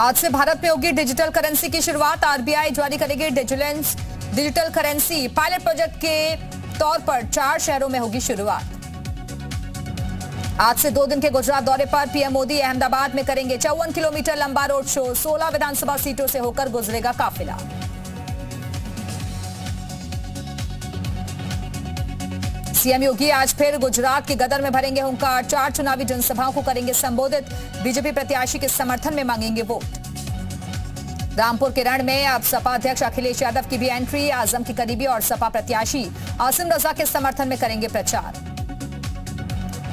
आज से भारत में होगी डिजिटल करेंसी की शुरुआत। आरबीआई जारी करेगी डिजिटल करेंसी। पायलट प्रोजेक्ट के तौर पर 4 शहरों में होगी शुरुआत। आज से 2 दिन के गुजरात दौरे पर पीएम मोदी अहमदाबाद में करेंगे 54 किलोमीटर लंबा रोड शो। 16 विधानसभा सीटों से होकर गुजरेगा काफिला। सीएम योगी आज फिर गुजरात के गदर में भरेंगे हुंकार। 4 चुनावी जनसभाओं को करेंगे संबोधित। बीजेपी प्रत्याशी के समर्थन में मांगेंगे वोट। रामपुर के रण में अब सपा अध्यक्ष अखिलेश यादव की भी एंट्री। आजम की करीबी और सपा प्रत्याशी आसिम रजा के समर्थन में करेंगे प्रचार।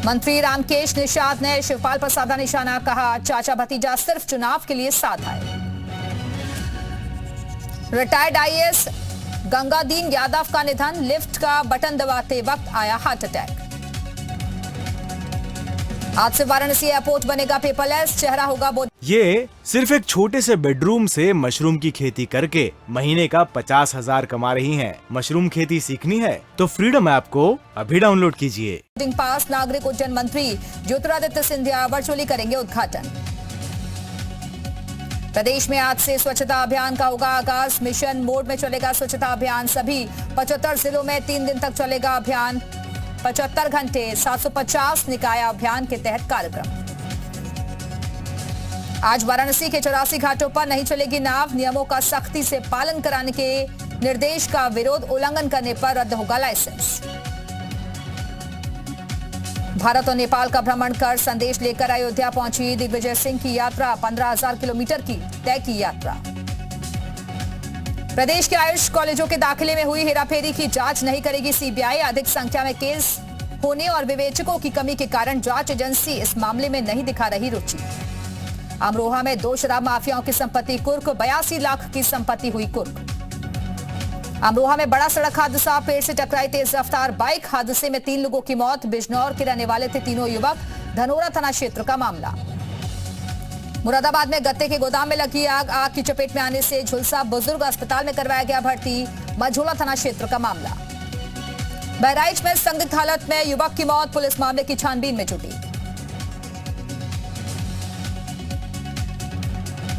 मंत्री रामकेश निषाद ने शिवपाल पर साधा निशाना। कहा, चाचा भतीजा सिर्फ चुनाव के लिए साथ आए। रिटायर्ड आईएएस गंगादीन यादव का निधन। लिफ्ट का बटन दबाते वक्त आया हार्ट अटैक। आज से वाराणसी एयरपोर्ट बनेगा पेपरलेस। चेहरा होगा ये सिर्फ एक छोटे से बेडरूम से मशरूम की खेती करके महीने का 50,000 कमा रही हैं। मशरूम खेती सीखनी है तो फ्रीडम ऐप को अभी डाउनलोड कीजिए। पास नागरिक उड्डयन मंत्री ज्योतिरादित्य सिंधिया वर्चुअली करेंगे उद्घाटन। प्रदेश में आज से स्वच्छता अभियान का होगा आगाज। मिशन मोड में चलेगा स्वच्छता अभियान। सभी 75 जिलों में 3 दिन तक चलेगा अभियान। 75 घंटे 750 निकाय अभियान के तहत कार्यक्रम। आज वाराणसी के 84 घाटों पर नहीं चलेगी नाव। नियमों का सख्ती से पालन कराने के निर्देश का विरोध उल्लंघन करने पर रद्द होगा लाइसेंस। भारत और नेपाल का भ्रमण कर संदेश लेकर अयोध्या पहुंची दिग्विजय सिंह की यात्रा। 15,000 किलोमीटर की तय की यात्रा। प्रदेश के आयुष कॉलेजों के दाखिले में हुई हेराफेरी की जांच नहीं करेगी सीबीआई। अधिक संख्या में केस होने और विवेचकों की कमी के कारण जांच एजेंसी इस मामले में नहीं दिखा रही रुचि। अमरोहा में 2 शराब माफियाओं की संपत्ति कुर्क। 82 लाख की संपत्ति हुई कुर्क। अमरोहा में बड़ा सड़क हादसा। पेड़ से टकराई तेज रफ्तार बाइक। हादसे में 3 लोगों की मौत। बिजनौर के रहने वाले थे तीनों युवक। धनोरा थाना क्षेत्र का मामला। मुरादाबाद में गत्ते के गोदाम में लगी आग। आग की चपेट में आने से झुलसा बुजुर्ग अस्पताल में करवाया गया भर्ती। मझोला थाना क्षेत्र का मामला। बहराइच में संदिग्ध हालत में युवक की मौत। पुलिस मामले की छानबीन में जुटी।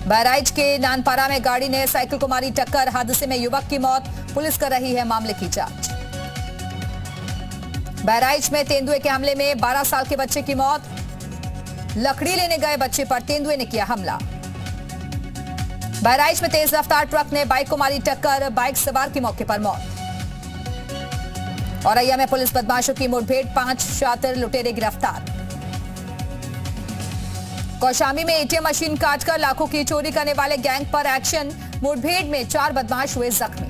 बहराइच के नानपारा में गाड़ी ने साइकिल को मारी टक्कर। हादसे में युवक की मौत। पुलिस कर रही है मामले की जांच। बहराइच में तेंदुए के हमले में 12 साल के बच्चे की मौत। लकड़ी लेने गए बच्चे पर तेंदुए ने किया हमला। बहराइच में तेज रफ्तार ट्रक ने बाइक को मारी टक्कर। बाइक सवार की मौके पर मौत। औरैया में पुलिस बदमाशों की मुठभेड़। 5 शातिर लुटेरे गिरफ्तार। कौशाम्बी में एटीएम मशीन काटकर लाखों की चोरी करने वाले गैंग पर एक्शन। मुठभेड़ में 4 बदमाश हुए जख्मी।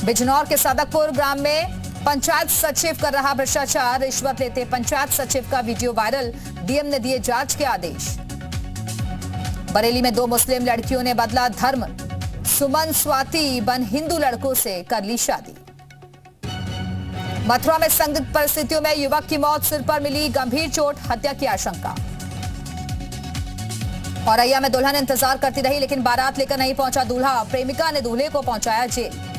बिजनौर के सदकपुर ग्राम में पंचायत सचिव कर रहा भ्रष्टाचार। रिश्वत लेते पंचायत सचिव का वीडियो वायरल। डीएम ने दिए जांच के आदेश। बरेली में 2 मुस्लिम लड़कियों ने बदला धर्म। सुमन स्वाति बन हिंदू लड़कों से कर ली शादी। मथुरा में संदिग्ध परिस्थितियों में युवक की मौत। सिर पर मिली गंभीर चोट। हत्या की आशंका। औरैया में दुल्हन इंतजार करती रही लेकिन बारात लेकर नहीं पहुंचा दूल्हा। प्रेमिका ने दूल्हे को पहुंचाया जेल।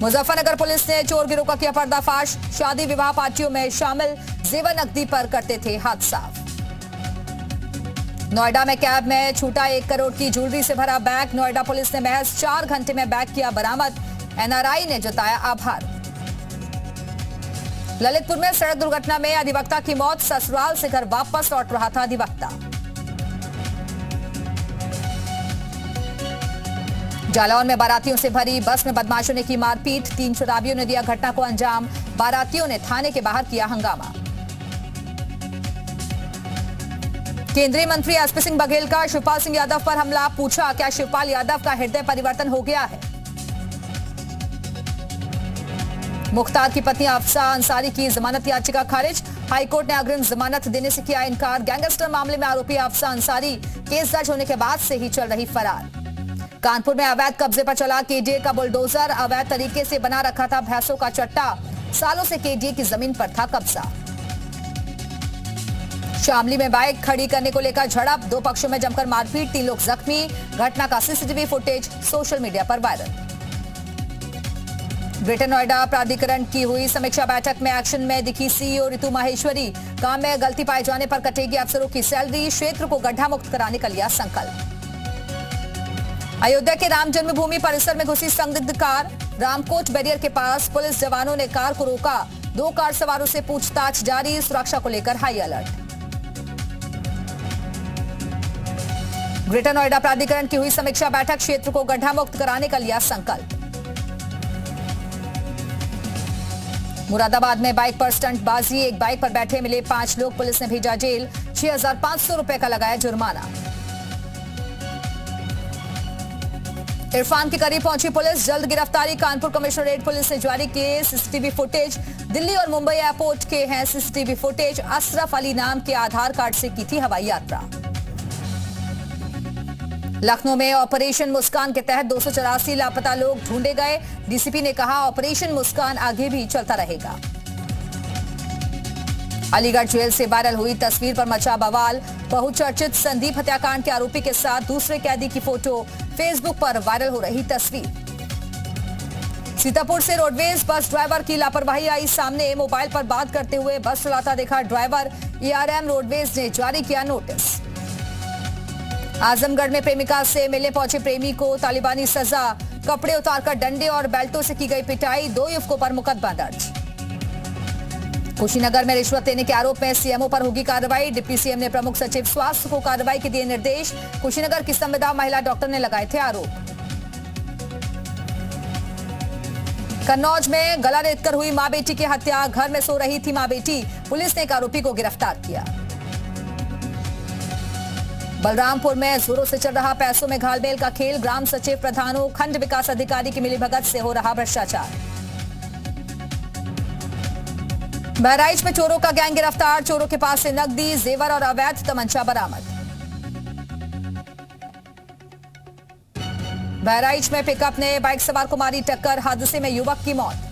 मुजफ्फरनगर पुलिस ने चोर गिरोह का किया पर्दाफाश। शादी विवाह पार्टियों में शामिल जेवर नकदी पर करते थे हाथ साफ। नोएडा में कैब में छूटा 1 करोड़ की ज्वेलरी से भरा बैग। नोएडा पुलिस ने महज 4 घंटे में बैग किया बरामद। एनआरआई ने जताया आभार। ललितपुर में सड़क दुर्घटना में अधिवक्ता की मौत। ससुराल से घर वापस लौट रहा था अधिवक्ता। जालौन में बारातियों से भरी बस में बदमाशों ने की मारपीट। 3 शराबियों ने दिया घटना को अंजाम। बारातियों ने थाने के बाहर किया हंगामा। केंद्रीय मंत्री एसपी सिंह बघेल का शिवपाल सिंह यादव पर हमला। पूछा, क्या शिवपाल यादव का हृदय परिवर्तन हो गया है? मुख्तार की पत्नी अफसा अंसारी की जमानत याचिका खारिज। हाईकोर्ट ने अग्रिम जमानत देने से किया इनकार। गैंगस्टर मामले में आरोपी अफसा अंसारी केस दर्ज होने के बाद से ही चल रही फरार। कानपुर में अवैध कब्जे पर चला केडीए का बुलडोजर। अवैध तरीके से बना रखा था भैंसों का चट्टा। सालों से केडीए की जमीन पर था कब्जा। शामली में बाइक खड़ी करने को लेकर झड़प। 2 पक्षों में जमकर मारपीट। 3 लोग जख्मी। घटना का सीसीटीवी फुटेज सोशल मीडिया पर वायरल। ग्रेटर नोएडा प्राधिकरण की हुई समीक्षा बैठक में एक्शन में दिखी सीईओ रितु माहेश्वरी। काम में गलती पाए जाने पर कटेगी अफसरों की सैलरी। क्षेत्र को गड्ढा मुक्त कराने का लिया संकल्प। अयोध्या के राम जन्मभूमि परिसर में घुसी संदिग्ध कार। रामकोट बैरियर के पास पुलिस जवानों ने कार को रोका। 2 कार सवारों से पूछताछ जारी। सुरक्षा को लेकर हाई अलर्ट। ग्रेटर नोएडा प्राधिकरण की हुई समीक्षा बैठक। क्षेत्र को गड्ढा मुक्त कराने का लिया संकल्प। मुरादाबाद में बाइक पर स्टंटबाजी। एक बाइक पर बैठे मिले 5 लोग, पुलिस ने भेजा जेल। 6,500 रुपए का लगाया जुर्माना। इरफान के करीब पहुंची पुलिस, जल्द गिरफ्तारी। कानपुर कमिश्नरेट पुलिस ने जारी किए सीसीटीवी फुटेज। दिल्ली और मुंबई एयरपोर्ट के हैं सीसीटीवी फुटेज। अशरफ अली नाम के आधार कार्ड से की थी हवाई यात्रा। लखनऊ में ऑपरेशन मुस्कान के तहत 284 लापता लोग ढूंढे गए। डीसीपी ने कहा ऑपरेशन मुस्कान आगे भी चलता रहेगा। अलीगढ़ जेल से वायरल हुई तस्वीर पर मचा बवाल। बहुचर्चित संदीप हत्याकांड के आरोपी के साथ दूसरे कैदी की फोटो फेसबुक पर वायरल हो रही तस्वीर। सीतापुर से रोडवेज बस ड्राइवर की लापरवाही आई सामने। मोबाइल पर बात करते हुए बस चलाता देखा ड्राइवर। एआरएम रोडवेज ने जारी किया नोटिस। आजमगढ़ में प्रेमिका से मिलने पहुंचे प्रेमी को तालिबानी सजा। कपड़े उतारकर डंडे और बेल्टों से की गई पिटाई। 2 युवकों पर मुकदमा दर्ज। कुशीनगर में रिश्वत लेने के आरोप में सीएमओ पर होगी कार्रवाई। डिप्टी सीएम ने प्रमुख सचिव स्वास्थ्य को कार्रवाई के दिए निर्देश। कुशीनगर की संविदा महिला डॉक्टर ने लगाए थे आरोप। कन्नौज में गला रेतकर हुई मां बेटी की हत्या। घर में सो रही थी मां बेटी। पुलिस ने एक आरोपी को गिरफ्तार किया। बलरामपुर में जोरों से चल रहा पैसों में घालमेल का खेल। ग्राम सचिव, प्रधानों, खंड विकास अधिकारी की मिलीभगत से हो रहा भ्रष्टाचार। बहराइच में चोरों का गैंग गिरफ्तार। चोरों के पास से नकदी, जेवर और अवैध तमंचा बरामद। बहराइच में पिकअप ने बाइक सवार को मारी टक्कर। हादसे में युवक की मौत।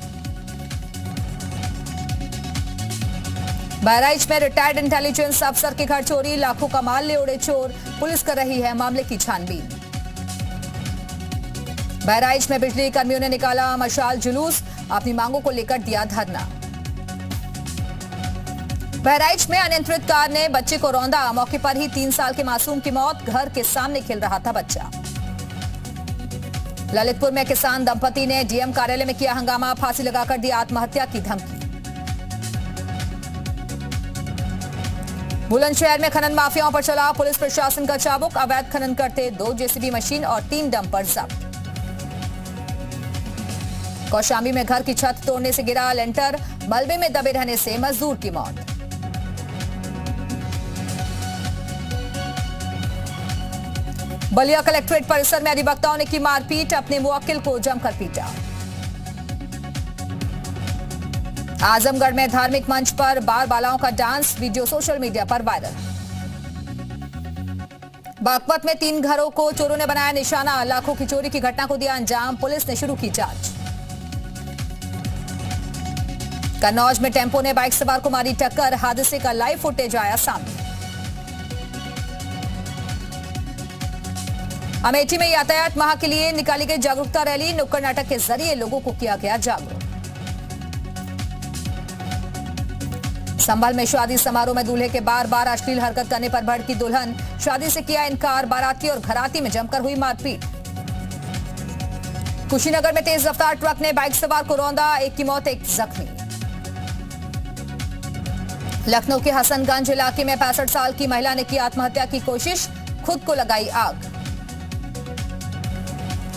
बहराइच में रिटायर्ड इंटेलिजेंस अफसर के घर चोरी। लाखों का माल ले उड़े चोर। पुलिस कर रही है मामले की छानबीन। बहराइच में बिजली कर्मियों ने निकाला मशाल जुलूस। अपनी मांगों को लेकर दिया धरना। बहराइच में अनियंत्रित कार ने बच्चे को रौंदा। मौके पर ही 3 साल के मासूम की मौत। घर के सामने खेल रहा था बच्चा। ललितपुर में किसान दंपति ने डीएम कार्यालय में किया हंगामा। फांसी लगाकर दी आत्महत्या की धमकी। बुलंदशहर में खनन माफियाओं पर चला पुलिस प्रशासन का चाबुक। अवैध खनन करते 2 जेसीबी मशीन और 3 डंपर जब्त। कौशाम्बी में घर की छत तोड़ने से गिरा लेंटर। मलबे में दबे रहने से मजदूर की मौत। बलिया कलेक्ट्रेट परिसर में अधिवक्ताओं ने की मारपीट। अपने मुवक्किल को जमकर पीटा। आजमगढ़ में धार्मिक मंच पर बार बालाओं का डांस। वीडियो सोशल मीडिया पर वायरल। बागपत में 3 घरों को चोरों ने बनाया निशाना। लाखों की चोरी की घटना को दिया अंजाम। पुलिस ने शुरू की जांच। कन्नौज में टेम्पो ने बाइक सवार को मारी टक्कर। हादसे का लाइव फुटेज आया सामने। अमेठी में यातायात माह के लिए निकाली गई जागरूकता रैली। नुक्कड़ नाटक के जरिए लोगों को किया गया जागरूक। संभल में शादी समारोह में दूल्हे के बार बार अश्लील हरकत करने पर भड़की दुल्हन। शादी से किया इनकार। बाराती और घराती में जमकर हुई मारपीट। कुशीनगर में तेज रफ्तार ट्रक ने बाइक सवार को रौंदा। एक की मौत, एक जख्मी। लखनऊ के हसनगंज इलाके में 65 साल की महिला ने की आत्महत्या की कोशिश। खुद को लगाई आग।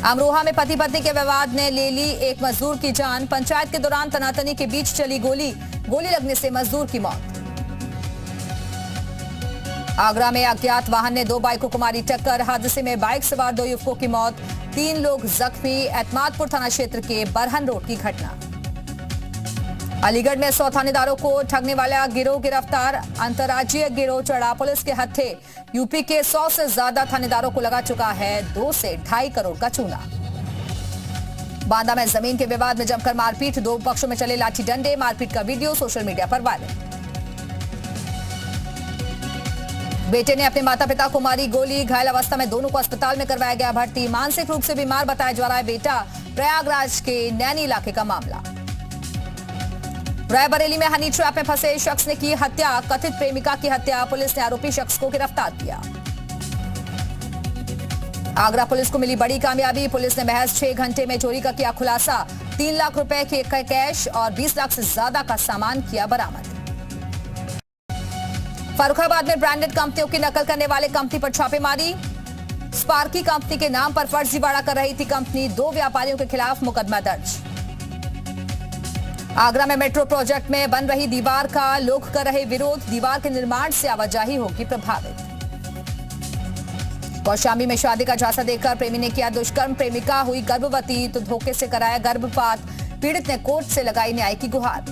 अमरोहा में पति पत्नी के विवाद ने ले ली एक मजदूर की जान। पंचायत के दौरान तनातनी के बीच चली गोली। गोली लगने से मजदूर की मौत। आगरा में अज्ञात वाहन ने 2 बाइकों को मारी टक्कर। हादसे में बाइक सवार 2 युवकों की मौत, 3 लोग जख्मी। एतमादपुर थाना क्षेत्र के बरहन रोड की घटना। अलीगढ़ में 100 थानेदारों को ठगने वाला गिरोह गिरफ्तार। अंतर्राज्यीय गिरोह चढ़ा पुलिस के हत्थे। यूपी के 100 से ज्यादा थानेदारों को लगा चुका है 2 से 2.5 करोड़ का चूना। बांदा में जमीन के विवाद में जमकर मारपीट। 2 पक्षों में चले लाठी डंडे। मारपीट का वीडियो सोशल मीडिया पर वायरल। बेटे ने अपने माता पिता को मारी गोली। घायल अवस्था में दोनों को अस्पताल में करवाया गया भर्ती। मानसिक रूप से बीमार बताया जा रहा है बेटा। प्रयागराज के नैनी इलाके का मामला। रायबरेली में हनी ट्रैप में फंसे शख्स ने की हत्या, कथित प्रेमिका की हत्या, पुलिस ने आरोपी शख्स को गिरफ्तार किया। आगरा पुलिस को मिली बड़ी कामयाबी, पुलिस ने महज 6 घंटे में चोरी का किया खुलासा, 3 लाख रुपए के कैश और 20 लाख से ज्यादा का सामान किया बरामद। फर्रुखाबाद में ब्रांडेड कंपनियों की नकल करने वाले कंपनी पर छापेमारी, स्पार्की कंपनी के नाम पर फर्जीवाड़ा कर रही थी कंपनी, 2 व्यापारियों के खिलाफ मुकदमा दर्ज। आगरा में मेट्रो प्रोजेक्ट में बन रही दीवार का लोग कर रहे विरोध, दीवार के निर्माण से आवाजाही होगी प्रभावित। कौशाम्बी में शादी का झांसा देकर प्रेमी ने किया दुष्कर्म, प्रेमिका हुई गर्भवती तो धोखे से कराया गर्भपात, पीड़ित ने कोर्ट से लगाई न्याय की गुहार।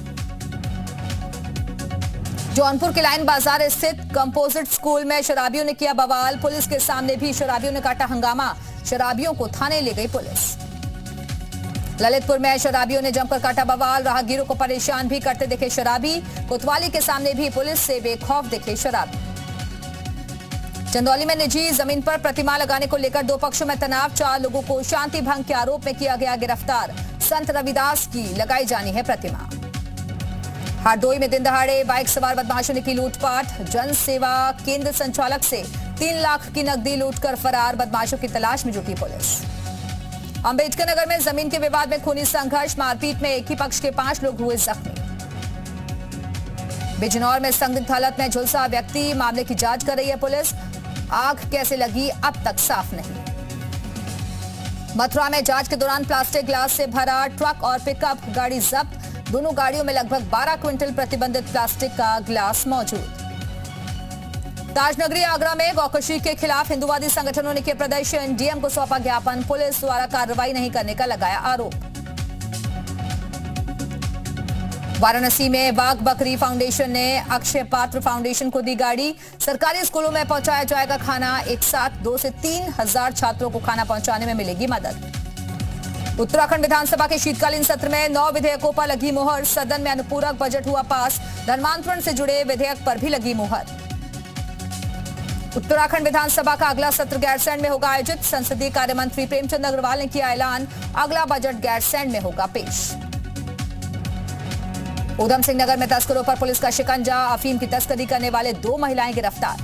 जौनपुर के लाइन बाजार स्थित कंपोजिट स्कूल में शराबियों ने किया बवाल, पुलिस के सामने भी शराबियों ने काटा हंगामा, शराबियों को थाने ले गई पुलिस। ललितपुर में शराबियों ने जमकर काटा बवाल, राहगीरों को परेशान भी करते दिखे शराबी, कोतवाली के सामने भी पुलिस से बेखौफ दिखे शराबी। चंदौली में निजी जमीन पर प्रतिमा लगाने को लेकर 2 पक्षों में तनाव, 4 लोगों को शांति भंग के आरोप में किया गया गिरफ्तार, संत रविदास की लगाई जानी है प्रतिमा। हरदोई में दिन दहाड़े बाइक सवार बदमाशों ने की लूटपाट, जन सेवा केंद्र संचालक से 3 लाख की नकदी लूटकर फरार, बदमाशों की तलाश में जुटी पुलिस। अंबेडकर नगर में जमीन के विवाद में खूनी संघर्ष, मारपीट में एक ही पक्ष के 5 लोग हुए जख्मी। बिजनौर में संदिग्ध हालत में झुलसा व्यक्ति, मामले की जांच कर रही है पुलिस, आग कैसे लगी अब तक साफ नहीं। मथुरा में जांच के दौरान प्लास्टिक ग्लास से भरा ट्रक और पिकअप गाड़ी जब्त, दोनों गाड़ियों में लगभग 12 क्विंटल प्रतिबंधित प्लास्टिक का ग्लास मौजूद। ताजनगरी आगरा में गौकशी के खिलाफ हिंदुवादी संगठनों ने किया प्रदर्शन, डीएम को सौंपा ज्ञापन, पुलिस द्वारा कार्रवाई नहीं करने का लगाया आरोप। वाराणसी में बाघ बकरी फाउंडेशन ने अक्षय पात्र फाउंडेशन को दी गाड़ी, सरकारी स्कूलों में पहुंचाया जाएगा खाना, एक साथ 2 से 3 हजार छात्रों को खाना पहुंचाने में मिलेगी मदद। उत्तराखंड विधानसभा के शीतकालीन सत्र में 9 विधेयकों पर लगी मुहर, सदन में अनुपूरक बजट हुआ पास, धर्मांतरण से जुड़े विधेयक पर भी लगी मुहर। उत्तराखंड विधानसभा का अगला सत्र गैरसैंण में होगा आयोजित, संसदीय कार्य मंत्री प्रेमचंद अग्रवाल ने किया ऐलान, अगला बजट गैरसैंण में होगा पेश। उधम सिंह नगर में तस्करों पर पुलिस का शिकंजा, अफीम की तस्करी करने वाले 2 महिलाएं गिरफ्तार।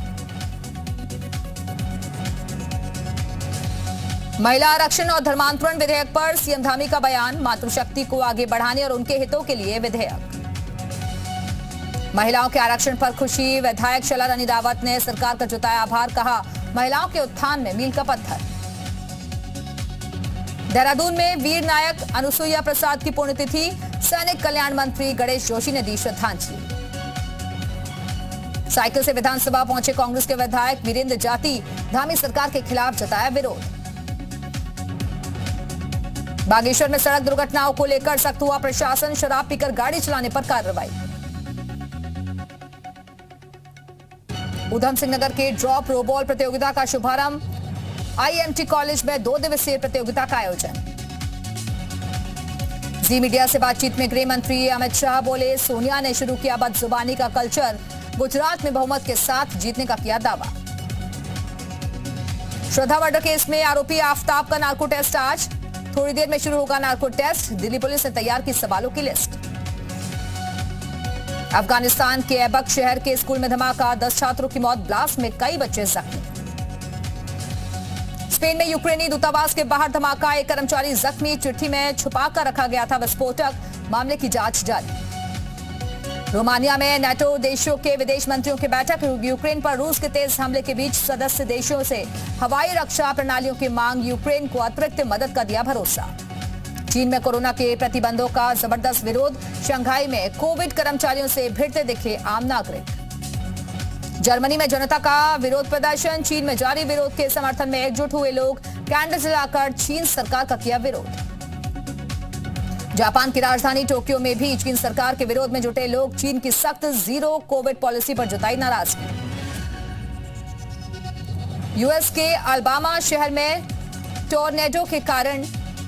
महिला आरक्षण और धर्मांतरण विधेयक पर सीएम धामी का बयान, मातृशक्ति को आगे बढ़ाने और उनके हितों के लिए विधेयक। महिलाओं के आरक्षण पर खुशी, विधायक शला रानी रावत ने सरकार का जताया आभार, कहा महिलाओं के उत्थान में मील का पत्थर। देहरादून में वीर नायक अनुसुईया प्रसाद की पुण्यतिथि, सैनिक कल्याण मंत्री गणेश जोशी ने दी श्रद्धांजलि। साइकिल से विधानसभा पहुंचे कांग्रेस के विधायक वीरेंद्र जाति, धामी सरकार के खिलाफ जताया विरोध। बागेश्वर में सड़क दुर्घटनाओं को लेकर सख्त हुआ प्रशासन, शराब पीकर गाड़ी चलाने पर कार्रवाई। उधम सिंह नगर के ड्रॉप रोबॉल प्रतियोगिता का शुभारंभ, आईएमटी कॉलेज में 2 दिवसीय प्रतियोगिता का आयोजन। जी मीडिया से बातचीत में गृह मंत्री अमित शाह बोले, सोनिया ने शुरू किया बदजुबानी का कल्चर, गुजरात में बहुमत के साथ जीतने का किया दावा। श्रद्धा मर्डर केस में आरोपी आफ्ताब का नार्को टेस्ट आज, थोड़ी देर में शुरू होगा नार्को टेस्ट, दिल्ली पुलिस ने तैयार की सवालों की लिस्ट। अफगानिस्तान के ऐबक शहर के स्कूल में धमाका, 10 छात्रों की मौत, ब्लास्ट में कई बच्चे जख्मी। स्पेन में यूक्रेनी दूतावास के बाहर धमाका, एक कर्मचारी जख्मी, चिट्ठी में छुपाकर रखा गया था विस्फोटक, मामले की जांच जारी। रोमानिया में नाटो देशों के विदेश मंत्रियों की बैठक, यूक्रेन पर रूस के तेज हमले के बीच सदस्य देशों से हवाई रक्षा प्रणालियों की मांग, यूक्रेन को अतिरिक्त मदद का दिया भरोसा। चीन में कोरोना के प्रतिबंधों का जबरदस्त विरोध, शंघाई में कोविड कर्मचारियों से भिड़ते दिखे आम नागरिक। जर्मनी में जनता का विरोध प्रदर्शन, चीन में जारी विरोध के समर्थन में एकजुट हुए लोग, कैंडल जलाकर चीन सरकार का किया विरोध। जापान की राजधानी टोक्यो में भी चीन सरकार के विरोध में जुटे लोग, चीन की सख्त 0 कोविड पॉलिसी पर जताई नाराजगी। यूएस के अल्बामा शहर में टोर्नेडो के कारण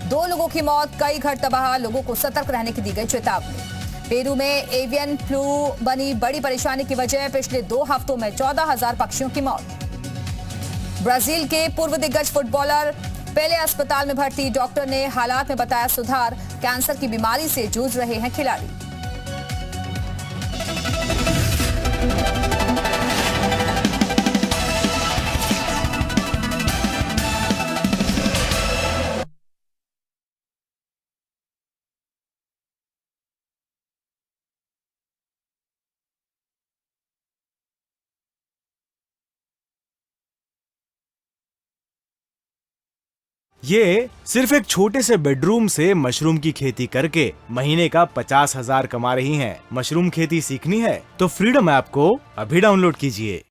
2 लोगों की मौत, कई घर तबाह, लोगों को सतर्क रहने की दी गई चेतावनी। पेरू में एवियन फ्लू बनी बड़ी परेशानी की वजह, पिछले 2 हफ्तों में 14,000 पक्षियों की मौत। ब्राजील के पूर्व दिग्गज फुटबॉलर पहले अस्पताल में भर्ती डॉक्टर ने हालात में बताया सुधार, कैंसर की बीमारी से जूझ रहे हैं खिलाड़ी। ये सिर्फ एक छोटे से बेडरूम से मशरूम की खेती करके महीने का 50,000 कमा रही हैं। मशरूम खेती सीखनी है तो फ्रीडम ऐप को अभी डाउनलोड कीजिए।